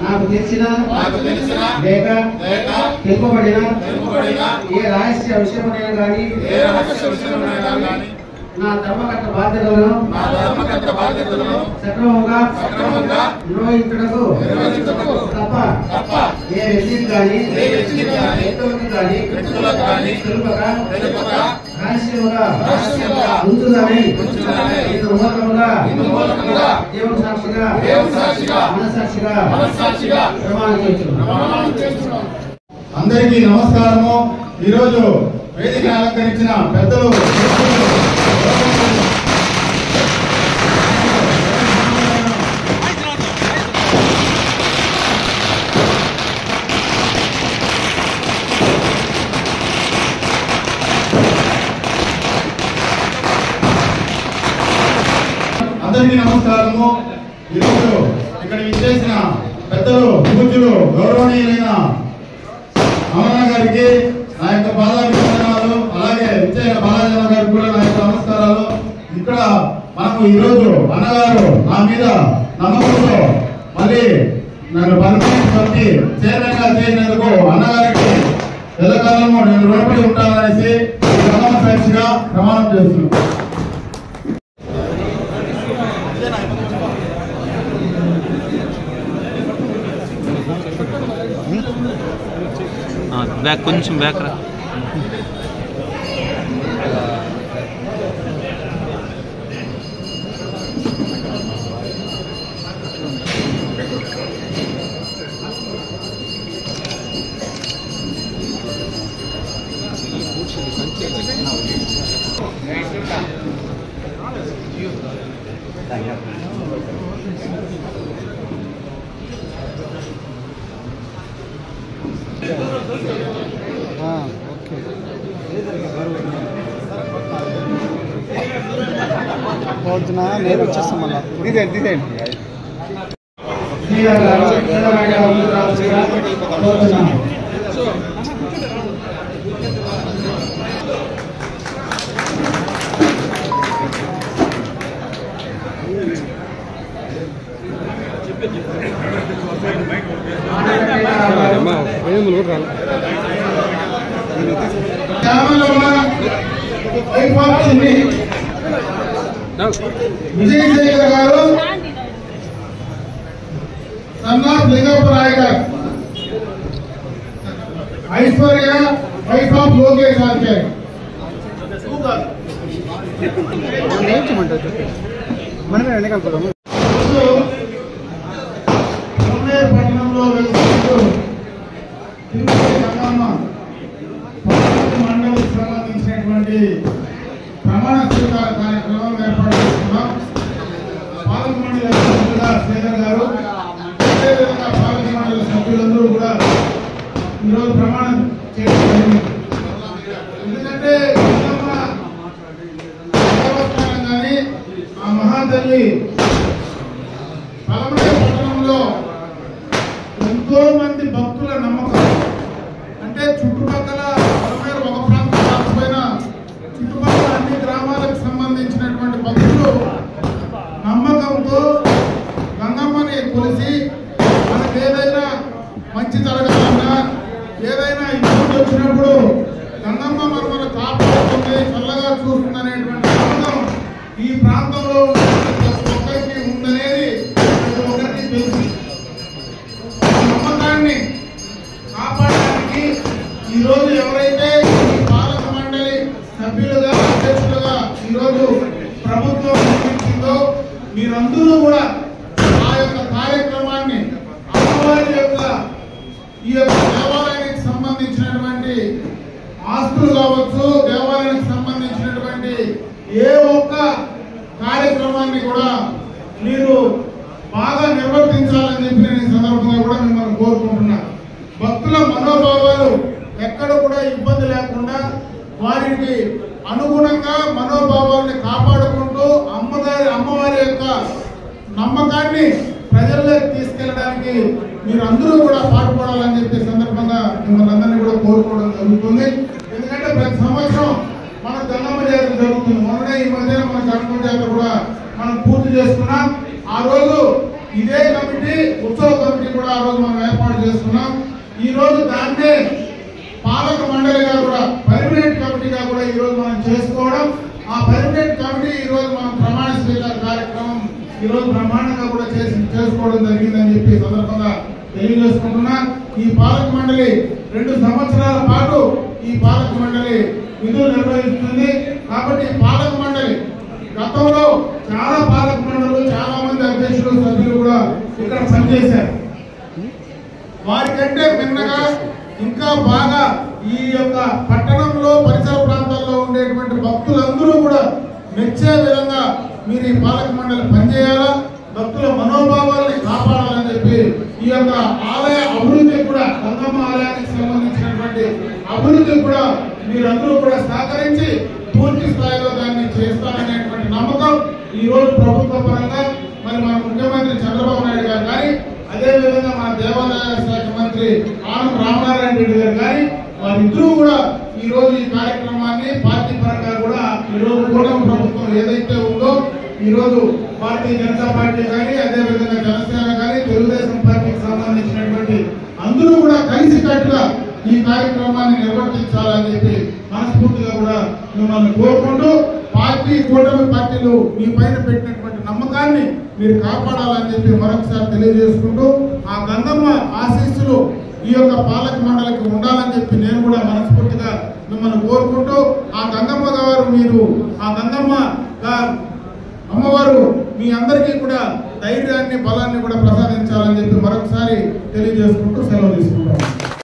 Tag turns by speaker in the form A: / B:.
A: నాకు తెలిసిన లేక తెలుపబడిన ఏ రహస్య విషయమైనా కానీ నా ధర్మకర్త బాధ్యతలను సక్రమంగా నిర్వహించడకు తప్ప ఏ వ్యక్తికి కానీ వ్యక్తులకు కానీ తెలుపక రహస్యముగా ఉంచుదని మూలకముగా దేవుని సాక్షిగా మనసాక్షిగా ప్రమాణం చేస్తున్నాను.
B: అందరికీ నమస్కారము. ఈరోజు వేదిక అలంకరించిన పెద్దలు అందరికీ నమస్కారము. ఈరోజు ఇక్కడ విచ్చేసిన పెద్దలు పూజ్యులు గౌరవనీయులైన అమరణ గారికి నా యొక్క పాదాభివందనాలు, అలాగే విజయ బాలాజీ గారికి కూడా నా యొక్క నమస్కారాలు. ఇక్కడ మనకు ఈరోజు అన్నగారు నా మీద నమ్మకంతో మళ్ళీ నన్ను పర్మనెంట్ కమిటీ చైర్మన్ గా చేసినందుకు అన్నగారికి ఎల్లకాలము నేను రుణపడి ఉంటాననేసి సాక్షిగా ప్రమాణం చేస్తున్నాను.
C: బ్యాక్ కొంచెం బ్యాక్ రా.
D: పొద్దున నేను వచ్చేస్తాం మళ్ళీ ఇదేంటి
B: విజయశేఖర్ గారు సన్నాఫ్ లింగపురాయ్ గారు, ఐశ్వర్య వైఫ్ ఆఫ్ లోకేష్ ఆచార్య.
D: మనమే వెనకాలపోదాము.
B: పట్టణంలో వెళ్తూ మండలికి సంబంధించినటువంటి ప్రమాణ స్వీకార కార్యక్రమం ఏర్పాటు చేస్తున్నాం. పాలక మండలి అధ్యక్షులుగా శ్రీధర్ గారు, అదేవిధంగా పాలక మండలి సభ్యులందరూ కూడా ఈరోజు ప్రమాణం చేయడం జరిగింది. ఎందుకంటే దేవస్థానం కానీ ఆ మహాతల్లి పలమనేరు పట్టణంలో ఎంతో మంది భక్తుల నమ్మకం. అంటే చుట్టుపక్కల పలమనేరు ఒక ప్రాంతం కాకపోయినా చుట్టుపక్కల అన్ని గ్రామాలకు సంబంధించినటువంటి భక్తులు నమ్మకంతో గంగమ్మని కొలిసి మనకు ఏదైనా మంచి జరగాలన్నా, ఏదైనా ఇబ్బంది వచ్చినప్పుడు గంగమ్మ మనల్ని కాపాడుతుంది, చల్లగా చూస్తుందనేటువంటి నమ్మకం ఈ ప్రాంతంలో ప్రతి ఒక్కరికి ఉందనేది ప్రతి ఒక్కరికి తెలుసు. ఆ నమ్మకాన్ని కాపాడడానికి ఈరోజు ఎవరైతే ఈ పాలక మండలి సభ్యులుగా అధ్యక్షులుగా ఈరోజు ప్రభుత్వం నిర్మించిందో మీరందరూ కూడా ఆ యొక్క కార్యక్రమాన్ని అమ్మవారి యొక్క ఈ యొక్క దేవాలయానికి సంబంధించినటువంటి ఆస్తులు కావచ్చు, దేవాలయానికి సంబంధించినటువంటి ఏ ఒక్క కార్యక్రమాన్ని కూడా మీరు బాగా నిర్వర్తించాలని చెప్పి నేను ఈ సందర్భంగా కూడా మిమ్మల్ని కోరుకుంటున్నా. భక్తుల మనోభావాలు ఎక్కడ కూడా ఇబ్బంది లేకుండా వారికి అనుగుణంగా మనోభావాల్ని కాపాడుకుంటూ అమ్మవారి యొక్క నమ్మకాన్ని ప్రజల్లోకి తీసుకెళ్ళడానికి మీరందరూ కూడా పాటుపడాలని చెప్పే సందర్భంగా మిమ్మల్ని అందరినీ కూడా కోరుకోవడం జరుగుతుంది. ఎందుకంటే ప్రతి సంవత్సరం మన గంగమ్మ జాతర జరుగుతుంది. మొన్ననే ఈ మధ్యన మన కడప జాతర కూడా
C: మనం పూర్తి చేసుకున్నాం. ఆ రోజు ఇదే కమిటీ ఉత్సవ కమిటీ కూడా ఆ రోజు మనం ఏర్పాటు చేసుకున్నాం. ఈ రోజు దాన్నే పాలక మండలిగా కూడా పర్మనెంట్ కమిటీగా కూడా ఈ రోజు మనం చేసుకోవడం, ఆ పర్మనెంట్ కమిటీ ఈ రోజు మనం ప్రమాణ స్వీకార కార్యక్రమం ఈ రోజు బ్రహ్మాండంగా కూడా చేసుకోవడం జరిగిందని చెప్పి సందర్భంగా తెలియజేసుకుంటున్నా. ఈ పాలక మండలి 2 సంవత్సరాల పాటు ఈ పాలక మండలి విధులు నిర్వహిస్తుంది. కాబట్టి ఈ పాలక మండలి గతంలో చాలా పాలక మండలు, చాలా మంది అధ్యక్షులు, సభ్యులు కూడా ఇక్కడ పనిచేశారు. వారికంటే భిన్నగా ఇంకా బాగా ఈ యొక్క పట్టణంలో పరిసర ప్రాంతాల్లో ఉండేటువంటి భక్తులందరూ కూడా మెచ్చే విధంగా మీరు ఈ పాలక మండలి పనిచేయాలా, భక్తుల మనోభావాల్ని కాపాడాలని చెప్పి ఈ యొక్క ఆలయ అభివృద్ధి కూడా, గంగమ్మ ఆలయానికి సంబంధించినటువంటి అభివృద్ధి కూడా మీరందరూ కూడా సహకరించి పూర్తి స్థాయిలో దాన్ని చేస్తారనేటువంటి నమ్మకం ఈ రోజు ప్రభుత్వ పరంగా మరి మన ముఖ్యమంత్రి చంద్రబాబు నాయుడు గారు కానీ, అదేవిధంగా మన దేవాదాయ శాఖ మంత్రి ఆనం రామనారాయణ రెడ్డి గారు కానీ వారిద్దరూ కూడా ఈ రోజు ఈ కార్యక్రమాన్ని పార్టీ పరంగా కూడా ఈ రోజు కూటమి ప్రభుత్వం ఏదైతే ఉందో ఈ రోజు భారతీయ జనతా పార్టీ కానీ, అదేవిధంగా జనసేన కానీ, తెలుగుదేశం పార్టీకి సంబంధించినటువంటి అందరూ కూడా కలిసికట్టుగా ఈ కార్యక్రమాన్ని నిర్వర్తించాలని చెప్పి మనస్ఫూర్తిగా కూడా మిమ్మల్ని కోరుకుంటూ, పార్టీ కూటమి పార్టీలు మీ పైన పెట్టినటువంటి నమ్మకాన్ని మీరు కాపాడాలని చెప్పి మరొకసారి తెలియజేసుకుంటూ, ఆ గంగమ్మ ఆశీస్సులు ఈ యొక్క పాలక మండలికి ఉండాలని చెప్పి నేను కూడా మనస్ఫూర్తిగా మిమ్మల్ని కోరుకుంటూ, ఆ గంగమ్మ గారు మీరు ఆ గంగమ్మ అమ్మవారు మీ అందరికీ కూడా ధైర్యాన్ని, బలాన్ని కూడా ప్రసాదించాలని చెప్పి మరొకసారి తెలియజేసుకుంటూ సెలవు తీసుకుంటాం.